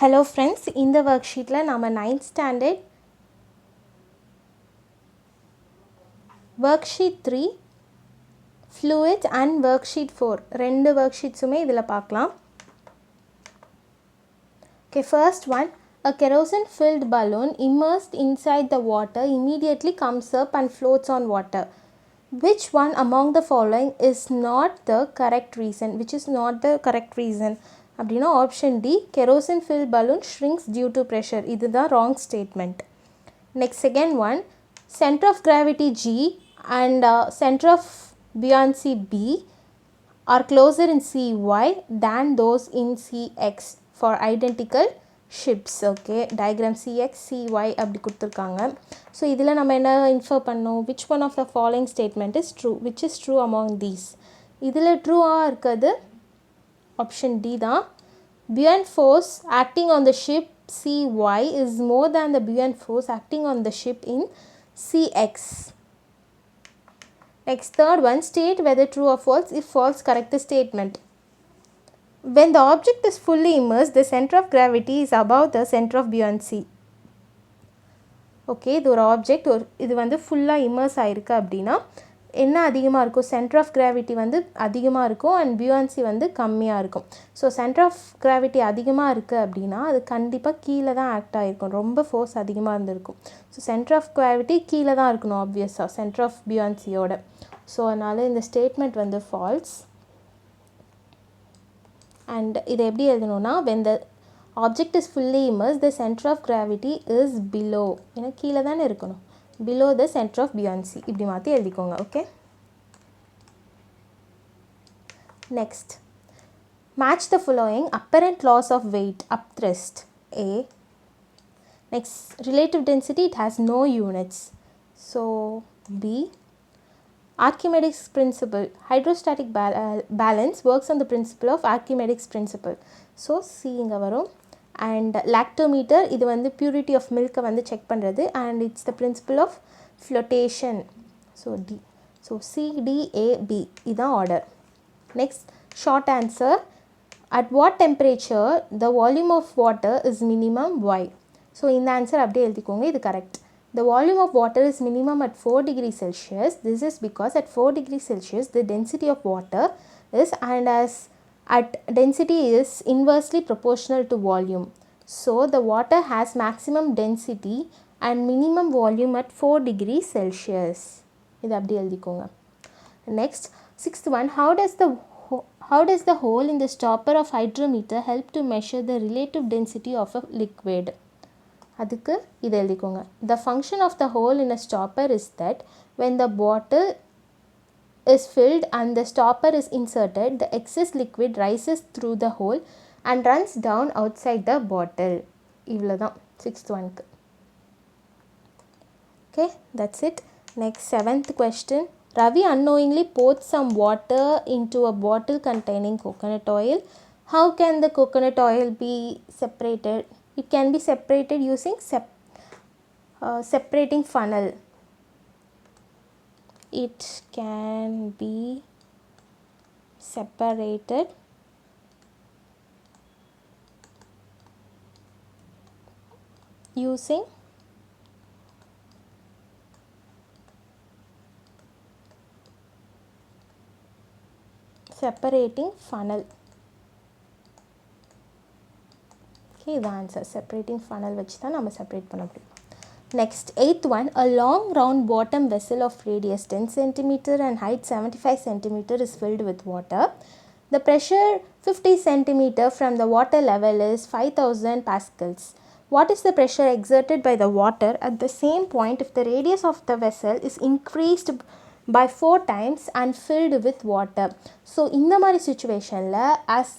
Hello friends, இந்த worksheetல நாம 9th standard worksheet 3 fluid and worksheet 4 ரெண்டு worksheetsமே இதில் பார்க்கலாம். Okay, first one, a kerosene filled balloon immersed inside the water immediately comes up and floats on water. Which one among the following is not the correct reason? Which is not the correct reason? அப்படின்னா option D kerosene filled balloon shrinks due to pressure. இதுதான் wrong statement. Next, second one, center of gravity G and center of buoyancy B are closer in CY than those in CX for identical ships. Okay, diagram CX CY அப்படி கொடுத்துருக்காங்க. So இதில் நம்ம என்ன infer பண்ணோம், which one of the following statement is true, which is true among these? இதில் ட்ரூவாக இருக்கிறது option D தான். Buoyant force acting on the ship CY is more than the buoyant force acting on the ship in CX. Next, third one, state whether true or false. If false, correct the statement. When the object is fully immersed, the center of gravity is above the center of buoyancy. Okay, இது ஒரு object, இது வந்து ஃபுல்லாக immerse ஆகிருக்கு அப்படின்னா என்ன அதிகமாக இருக்கும், சென்டர் ஆஃப் கிராவிட்டி வந்து அதிகமாக இருக்கும் அண்ட் பியூயான்சி வந்து கம்மியாக இருக்கும். ஸோ சென்டர் ஆஃப் கிராவிட்டி அதிகமாக இருக்குது அப்படின்னா அது கண்டிப்பாக கீழே தான் ஆக்ட் ஆகிருக்கும், ரொம்ப ஃபோர்ஸ் அதிகமாக இருந்திருக்கும். ஸோ சென்டர் ஆஃப் கிராவிட்டி கீழே தான் இருக்கணும் ஆப்வியஸாக சென்டர் ஆஃப் பியூயான்சியோட. ஸோ அதனால் இந்த ஸ்டேட்மெண்ட் வந்து ஃபால்ஸ். அண்ட் இதை எப்படி எழுதணும்னா, when the object is fully immersed, the center of gravity is below. ஏன்னா கீழே தானே இருக்கணும், below the center of buoyancy. இப்படி மாற்றி எழுதிக்கோங்க. Okay, next, match the following apparent laws of weight. Up thrust A. Next, relative density, it has no units. So B. Archimedes principle, hydrostatic balance works on the principle of Archimedes principle. So C இங்கே வரும். And lactometer, இது வந்து purity of மில்கை வந்து check பண்ணுறது and it's the principle of flotation. So D. So CDAB இதுதான் order. Next, short answer, at what temperature the volume of water is minimum why. So இந்த answer அப்படியே எழுதிக்கோங்க, இது correct. The volume of water is minimum at 4 degrees Celsius. This is because at 4 degrees Celsius the density of water is, and as at density is inversely proportional to volume. So the water has maximum density and minimum volume at 4 degrees Celsius. இது அப்படி எழுதிக்கோங்க. Next, sixth one, how does the hole in the stopper of hydrometer help to measure the relative density of a liquid? அதுக்கு இது எழுதிக்கோங்க. The function of the hole in a stopper is that when the bottle is filled and the stopper is inserted, the excess liquid rises through the hole and runs down outside the bottle. இவ்வளோதான் sixth oneக்கு. Okay, that's it. Next, seventh question. Ravi unknowingly poured some water into a bottle containing coconut oil. How can the coconut oil be separated? It can be separated using separating funnel. It can be separated using separating funnel. Okay, the answer separating funnel வச்சு தான் நம்ம separate பண்ண முடியும். Next, eighth one, a long round bottom vessel of radius 10 cm and height 75 cm is filled with water. The pressure 50 cm from the water level is 5000 pascals. What is the pressure exerted by the water at the same point if the radius of the vessel is increased by 4 times and filled with water? So இந்த மாதிரி situationல as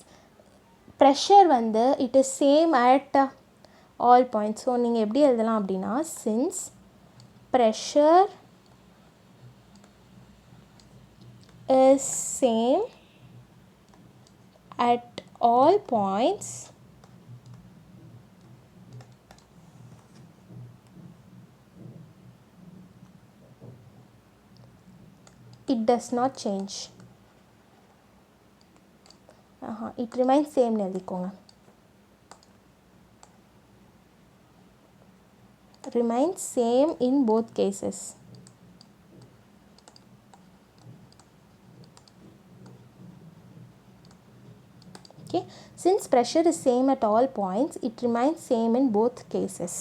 pressure வந்து it is same at all points. So நீங்கள் எப்படி எழுதலாம் அப்படின்னா, since pressure is same at all points, it does not change. It remains same எழுதிக்கோங்க. remains same in both cases. Okay, since pressure is same at all points, it remains same in both cases.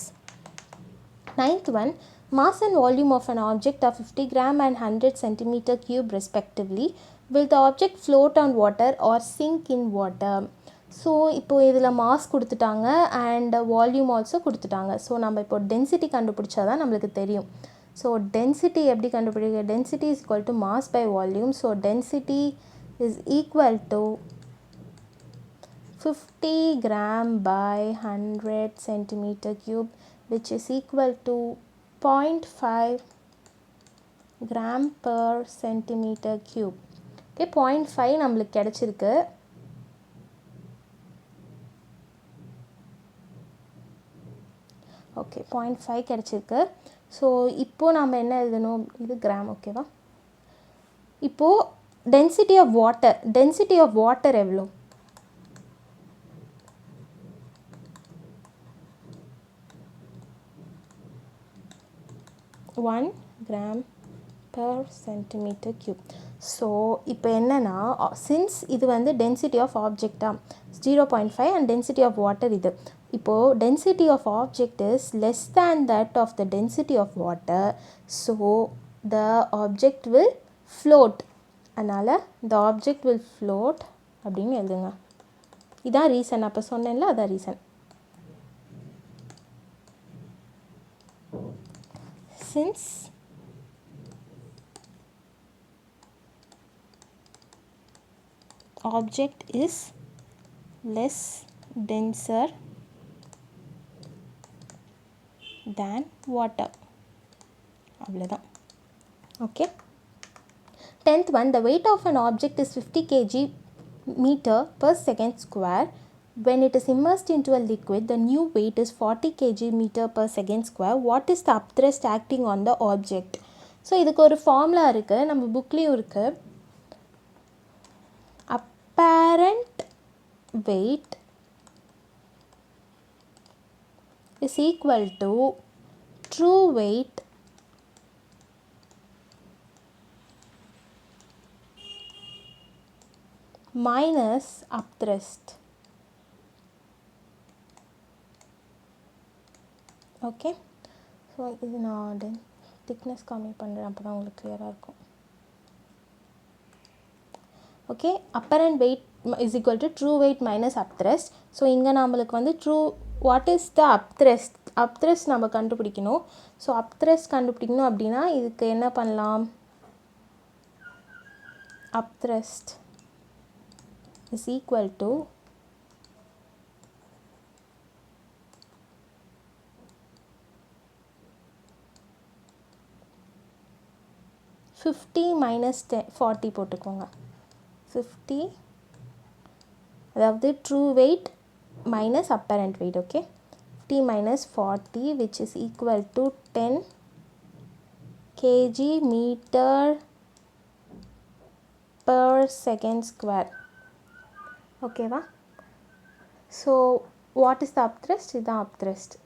Ninth one, mass and volume of an object are 50 gram and 100 centimeter cube respectively. Will the object float on water or sink in water? So இப்போது இதில் mass கொடுத்துட்டாங்க and volume also கொடுத்துட்டாங்க. So நம்ம இப்போ density கண்டுபிடிச்சா தான் நம்மளுக்கு தெரியும். ஸோ டென்சிட்டி எப்படி கண்டுபிடிக்க? Density is equal to mass by volume. So density is equal to 50 gram by 100 centimeter cube, which is equal to 0.5 gram per centimeter cube. Okay, 0.5 நம்மளுக்கு கிடைச்சிருக்கு. ஓகே, 0.5 கிடைச்சிருக்கு. ஸோ இப்போது நம்ம என்ன எழுதணும்? இது கிராம். ஓகேவா? இப்போது டென்சிட்டி ஆஃப் வாட்டர் எவ்வளோ? 1 gram per centimeter cube. So இப்போ என்னென்னா, சின்ஸ் இது வந்து டென்சிட்டி ஆஃப் ஆப்ஜெக்டாக 0.5 அண்ட் டென்சிட்டி ஆஃப் வாட்டர் இது. இப்போது density of object is less than that of the density of water. So the object will float. அதனால் the object will float அப்படின்னு எழுதுங்க. இதான் ரீசன். அப்போ சொன்னேன்ல, அதான் reason. Since object is less denser than water. அவ்வளோதான். Okay. 10th one, the weight of an object is 50 kg meter per second square. When it is immersed into a liquid, the new weight is 40 kg meter per second square. What is the upthrust acting on the object? So இதுக்கு ஒரு formula இருக்குது, நம்ம புக்லேயும் இருக்குது. Apparent weight is equal to true weight minus upthrust. Okay. So இது நான் thickness கம்மி பண்ணுறேன், அப்போ தான் உங்களுக்கு கிளியராக இருக்கும். Okay, apparent weight is equal to true weight minus upthrust. So இங்கே நம்மளுக்கு வந்து வாட் இஸ் த அப்த்ரஸ்ட் நம்ம கண்டுபிடிக்கணும். ஸோ அப்த்ரஸ்ட் கண்டுபிடிக்கணும் அப்படின்னா இதுக்கு என்ன பண்ணலாம்? Upthrust is equal to fifty minus 40 போட்டுக்கோங்க. 50, அதாவது true weight minus apparent weight. Okay, 50 minus 40 which is equal to 10 kg meter per second square. ஓகேவா? So what is the upthrust? இதுதான் upthrust.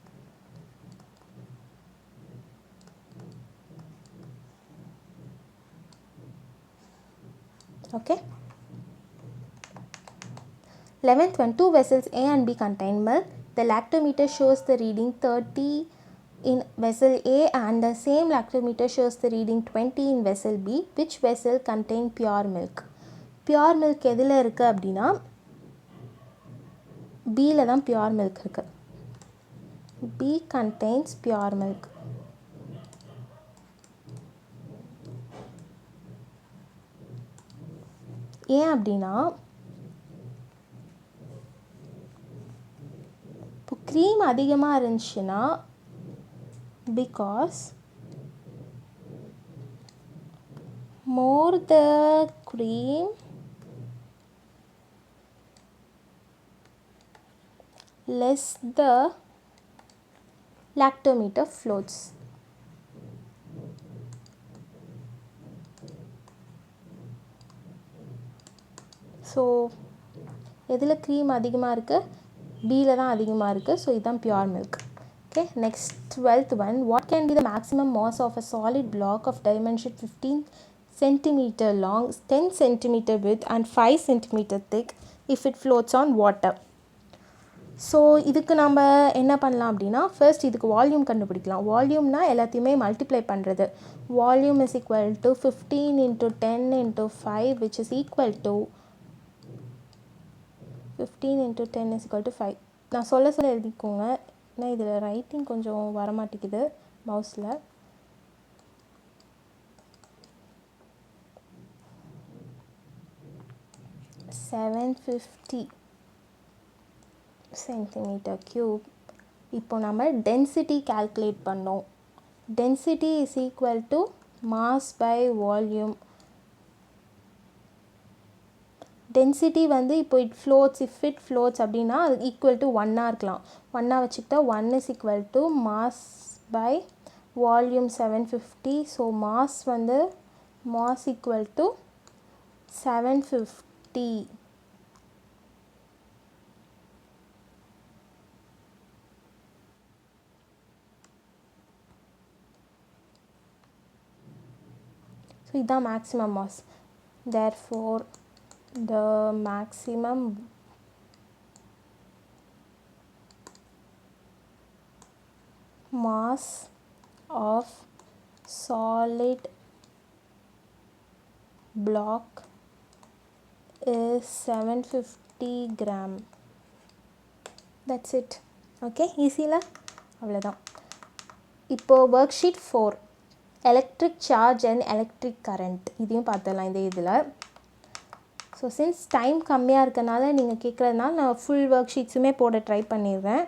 Okay. 11th one, two vessels A and B contain milk. The lactometer shows the reading 30 in vessel A and the same lactometer shows the reading 20 in vessel B. Which vessel contain pure milk? Pure milk எதில் இருக்குது அப்படின்னா Bயில் தான் pure milk இருக்குது. B contains pure milk. ஏன் அப்படின்னா இப்போ cream அதிகமாக இருந்துச்சுன்னா because more the cream less the lactometer floats. So எதில் க்ரீம் அதிகமாக இருக்குது? பியில் தான் அதிகமாக இருக்குது. ஸோ இதுதான் pure milk. Okay, next 12th one, what can be the maximum mass of a solid block of dimension 15 centimeter long, 10 centimeter width and 5 centimeter thick if it floats on water? So இதுக்கு நம்ம என்ன பண்ணலாம் அப்படின்னா, first இதுக்கு volume கண்டுபிடிக்கலாம். வால்யூம்னா எல்லாத்தையுமே multiply பண்ணுறது. Volume is equal to 15 into 10 into 5 which is equal to 15 into 10 is equal to 5. நான் சொல்ல எழுதிக்கோங்க, ஏன்னா இதில் ரைட்டிங் கொஞ்சம் வரமாட்டேங்குது மவுஸில். $750 சென்டிமீட்டர் க்யூப். இப்போ நம்ம டென்சிட்டி கால்குலேட் பண்ணோம். Density is equal to mass by volume. Density வந்து இப்போ இஃப் இட் ஃப்ளோட்ஸ் அப்படின்னா அது ஈக்குவல் டு 1 இருக்கலாம். 1 வச்சுக்கிட்டா 1 is equal to mass by volume 750. So mass வந்து மாஸ் ஈக்குவல் டு 750. So இதுதான் maximum mass. Therefore the maximum mass of solid block is 750 gram. That's it. Okay, easy la? அவ்வளோதான். இப்போ worksheet 4, electric charge and electric current, இதையும் பார்த்துடலாம் இந்த இதில். So since time கம்மியாக இருக்கனால நீங்கள் கேட்குறதுனால நான் ஃபுல் ஒர்க் ஷீட்ஸுமே போட ட்ரை பண்ணிடுறேன்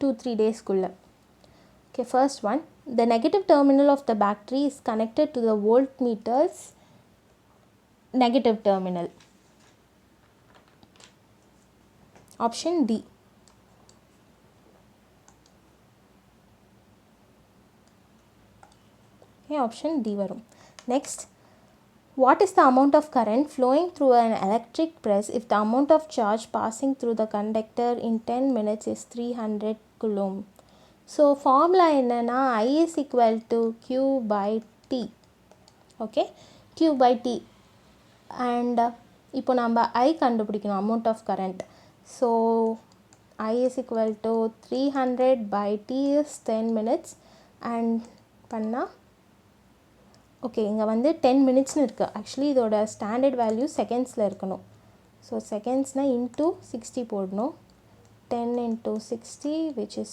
2-3 டேஸ்க்குள்ளே. Okay, first one, the negative terminal of the battery is connected to the voltmeter's negative terminal. Option D. Option D வரும். Next, what is the amount of current flowing through an electric press if the amount of charge passing through the conductor in 10 minutes is 300 coulomb. So formula என்னென்னா I is equal to Q by T. Okay, Q by T. And இப்போ நம்ம I கண்டுபிடிக்கணும், amount of current. So I is equal to 300 by T is 10 minutes and பண்ணால் okay, இங்கே வந்து 10 minutesனு இருக்குது. Actually இதோட standard value செகண்ட்ஸில் இருக்கணும். ஸோ செகண்ட்ஸ்னால் இன்ட்டு 60 போடணும். 10 into 60 which is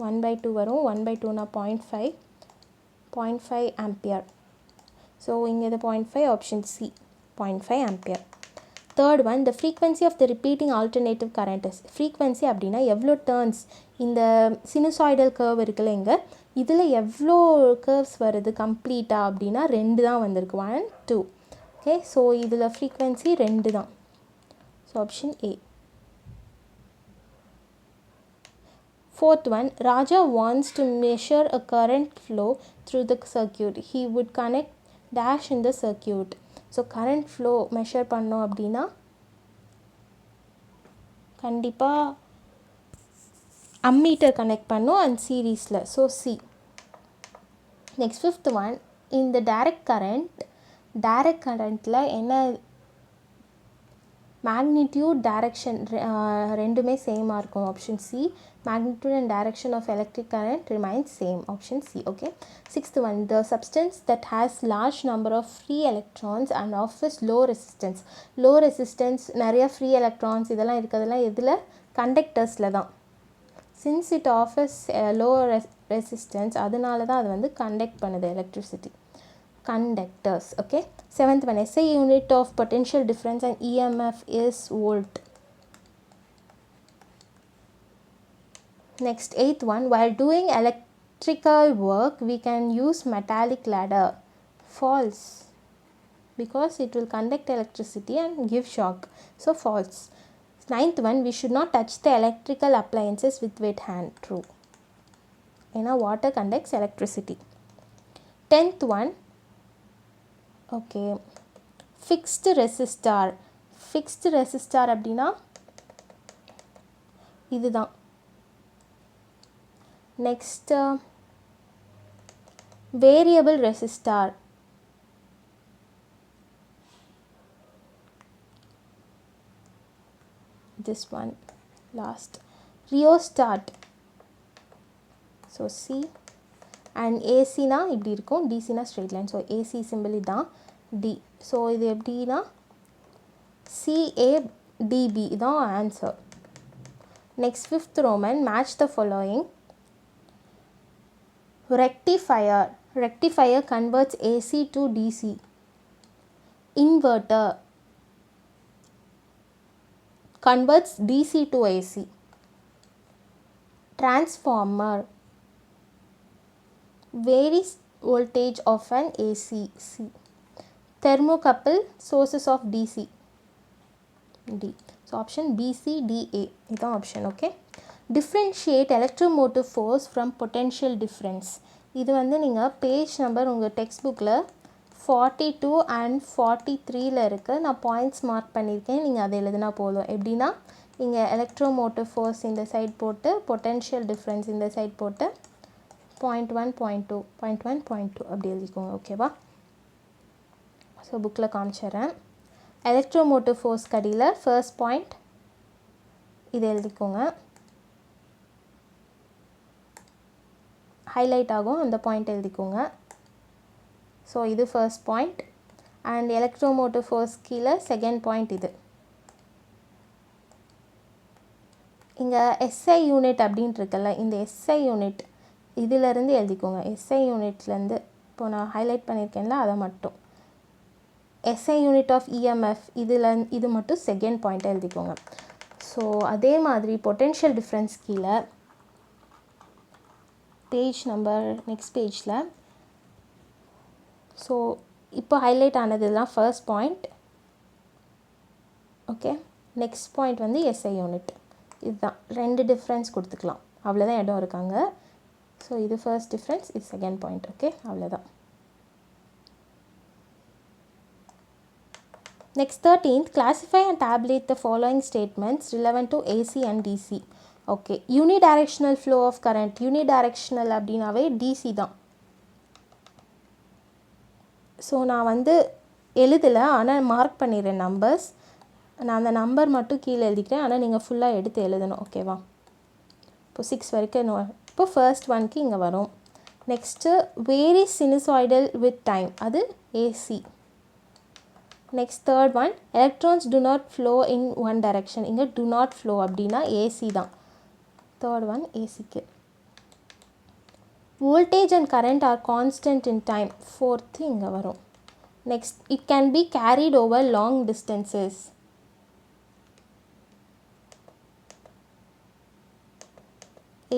1/2 வரும். 1/2னா 0.5 ஆம்பியர். ஸோ இங்கே இது 0.5, option C 0.5 ampere. Third one, the frequency of the repeating alternative current is. Frequency அப்படின்னா எவ்வளோ டர்ன்ஸ் இந்த சினுசாய்டல் கர்வ் இருக்குல்ல, இங்கே இதில் எவ்வளோ கர்வ்ஸ் வருது கம்ப்ளீட்டாக அப்படின்னா 2 தான் வந்திருக்கு, 1, 2. ஓகே, ஸோ இதில் ஃப்ரீக்வன்சி 2 தான். So option A. Fourth one, Raja wants to measure a current flow through the circuit. He would connect dash in the circuit. So current flow measure பண்ணோம் அப்படின்னா கண்டிப்பாக அம்மீட்டர் கனெக்ட் பண்ணோம் and சீரீஸில். So C. Next fifth one, இந்த direct கரண்ட்டில் என்ன magnitude direction ரெண்டுமே சேமாக இருக்கும். Option C. Magnitude and direction of electric current remains same. Option C. Okay. Sixth one, the substance that has large number of free electrons and offers low resistance. Low resistance, நிறைய free electrons இதெல்லாம் இருக்கிறதெல்லாம் எதில்? கண்டக்டர்ஸில் தான். Since it offers low resistance, அதனால தான் அது வந்து கண்டக்ட் பண்ணுது electricity. Conductors. Okay. Seventh one, SI unit of potential difference and EMF is volt. Next, eighth one, while doing electrical work we can use metallic ladder. False, because it will conduct electricity and give shock. So false. Ninth one, we should not touch the electrical appliances with wet hand. True. Water conducts electricity. Tenth one, okay, fixed resistor. Fixed resistor அப்படின்னா இதுதான். Next variable resistor. this one last. Rheostat. So C and AC na இப்படி இருக்கும், DC na straight line. So AC symbol இதான் D. So இது எப்படினா CADB இதான் answer. Next fifth Roman, match the following. Rectifier. Rectifier converts AC to DC. Inverter converts DC to AC. Transformer varies voltage of an AC. Thermocouple sources of DC. D. So option B, C, D, A. This option. Okay. Differentiate electromotive force from potential difference. இது வந்து நீங்கள் page number உங்கள் text புக்கில் 42 and 43 இருக்குது. நான் points mark பண்ணியிருக்கேன், நீங்கள் அதை எழுதினா போதும். எப்படின்னா இங்கே எலக்ட்ரோமோட்டிவ் ஃபோர்ஸ் இந்த சைட் போட்டு, பொட்டென்ஷியல் டிஃப்ரென்ஸ் இந்த சைட் போட்டு 0.1 0.2 0.1 0.2 அப்படி எழுதிக்கோங்க. ஓகேவா? ஸோ புக்கில் காமிச்சிட்றேன். எலக்ட்ரோமோட்டிவ் ஃபோர்ஸ் கடியில் ஃபர்ஸ்ட் பாயிண்ட் இது எழுதிக்கோங்க, ஹைலைட் ஆகும், அந்த பாயிண்ட் எழுதிக்கோங்க. ஸோ இது first point. And electromotive force கீழே செகண்ட் பாயிண்ட் இது. இங்கே எஸ்ஐ யூனிட் அப்படின்ட்டு இருக்குல்ல, இந்த எஸ்ஐ யூனிட் இதிலேருந்து எழுதிக்கோங்க. எஸ்ஐ யூனிட்லேருந்து இப்போ நான் ஹைலைட் பண்ணியிருக்கேன்ல, அதை மட்டும் எஸ்ஐ யூனிட் ஆஃப் இஎம்எஃப் இது மட்டும் செகண்ட் பாயிண்ட் எழுதிக்கோங்க. ஸோ அதே மாதிரி பொட்டென்ஷியல் டிஃப்ரென்ஸ் கீழே பேஜ் நம்பர் நெக்ஸ்ட் பேஜில். ஸோ இப்போ ஹைலைட் ஆனது தான் first point. Okay, next point வந்து எஸ்ஐ யூனிட். இதுதான் ரெண்டு டிஃப்ரென்ஸ் கொடுத்துக்கலாம், அவ்வளோதான் இடம் இருக்காங்க. ஸோ இது ஃபர்ஸ்ட் டிஃப்ரென்ஸ், இது செகண்ட் பாயிண்ட். ஓகே, அவ்வளோதான். Next 13th, classify and tabulate the following statements relevant to AC and DC. Okay, unidirectional flow of current. Unidirectional அப்படினாவே DC தான். ஸோ நான் வந்து எழுதலை, ஆனால் மார்க் பண்ணிடுறேன் நம்பர்ஸ். நான் அந்த நம்பர் மட்டும் கீழே எழுதிக்கிறேன், ஆனால் நீங்கள் ஃபுல்லாக எடுத்து எழுதணும். ஓகேவா? இப்போ 6 வரைக்கும் இப்போ ஃபர்ஸ்ட் ஒன்க்கு இங்கே வரும். Next very sinusoidal with time, அது AC. Next third one, electrons do not flow in one direction. இங்கே டு நாட் ஃப்ளோ அப்படின்னா AC தான். தேர்ட் ஒன் ஏசிக்கு. Voltage and current are constant in time. Fourth இங்கே வரும். Next, it can be carried over long distances.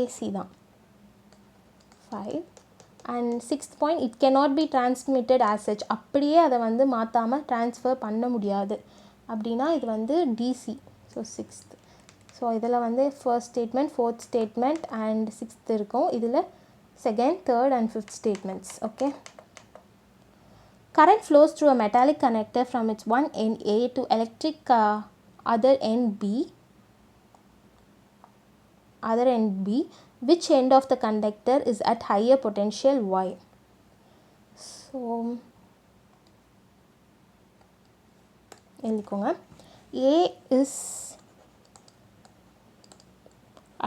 AC தான். 5. And sixth point, it cannot be transmitted as such. அப்படியே அதை வந்து மாற்றாமல் ட்ரான்ஸ்ஃபர் பண்ண முடியாது அப்படின்னா இது வந்து DC. So sixth. ஸோ இதில் வந்து first statement, fourth statement and sixth இருக்கும். இதில் second, third and fifth statements. Okay. Current flows through a metallic connector from its one end A to electric other end B. Which end of the conductor is at higher potential Y? So எழுதிக்கோங்க. A is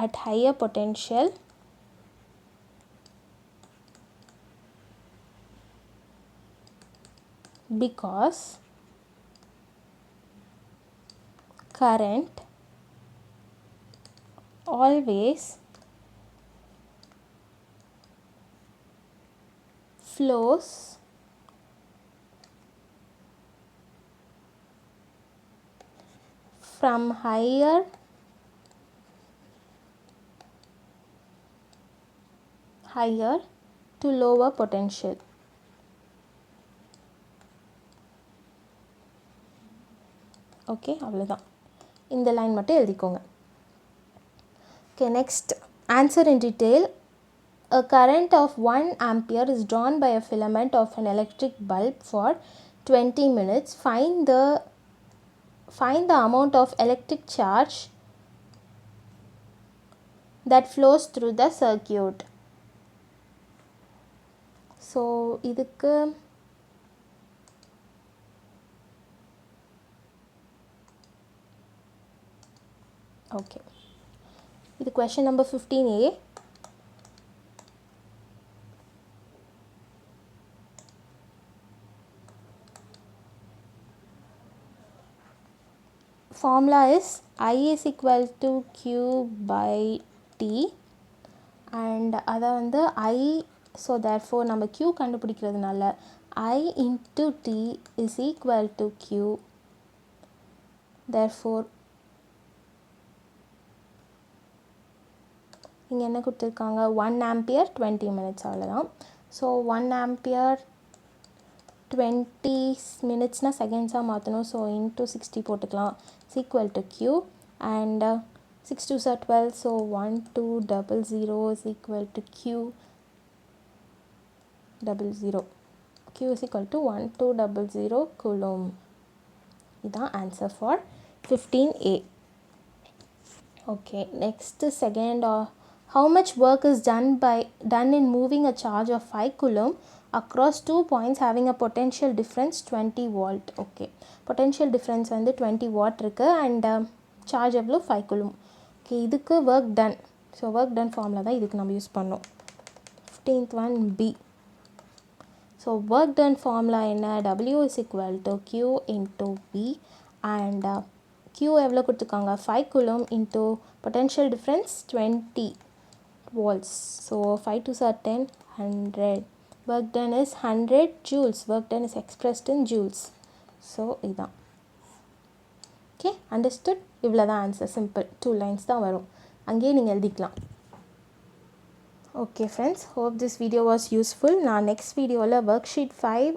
at higher potential because current always flows from higher to lower potential. Okay, அவ்வளோதான். இந்த line மட்டும் எழுதிக்கோங்க. Okay, next answer in detail. A current of 1 ampere is drawn by a filament of an electric bulb for 20 minutes. Find the amount of electric charge that flows through the circuit. So இதுக்கு okay, இது question number 15A. Formula is I is equal to Q by T and அதை வந்து I, so therefore நம்ம Q கண்டுபிடிக்கிறதுனால I into T is equal to Q, therefore இங்கே என்ன கொடுத்துருக்காங்க 1 ampere 20 minutes அவ்வளோதான். So 1 ampere 20 minutesனால் செகண்ட்ஸாக மாற்றணும். ஸோ இன்ட்டு 60 போட்டுக்கலாம். Is equal to Q and 6 2s are 12. So 1200 is equal to Q 00. Q is equal to 1200 coulomb. இதுதான் answer for 15A. Okay, next second, how much work is done in moving a charge of 5 coulomb across 2 points having a potential difference 20 volt. Okay, potential difference வந்து 20 watt இருக்கு and charge எவ்வளோ 5 coulomb. Okay, இதுக்கு work done. So work done formula தான் இதுக்கு நம்ம use பண்ணோம். 15th one B. So work done formula என்ன, W is equal to Q into B and Q எவ்வளோ கொடுத்துருக்காங்க 5 coulomb into potential difference 20 volts. So 5 2s are 10, 100. Work done is 100 joules. Work done is expressed in joules. So இதான். Okay, understood? இவ்வளோ தான் answer. Simple 2 lines தான் வரும். அங்கேயே நீங்கள் எழுதிக்கலாம். Okay friends, hope this video was useful. நான் next வீடியோவில் worksheet 5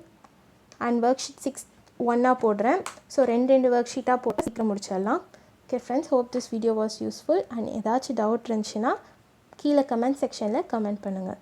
and worksheet 6 ஒன்றா போடுறேன். ஸோ ரெண்டு worksheet-ஆக போட்டு சீக்கிரம் முடிச்சிடலாம். Okay friends, hope this video was useful and ஏதாச்சும் டவுட் இருந்துச்சுன்னா கீழே கமெண்ட் செக்ஷனில் கமெண்ட் பண்ணுங்கள்.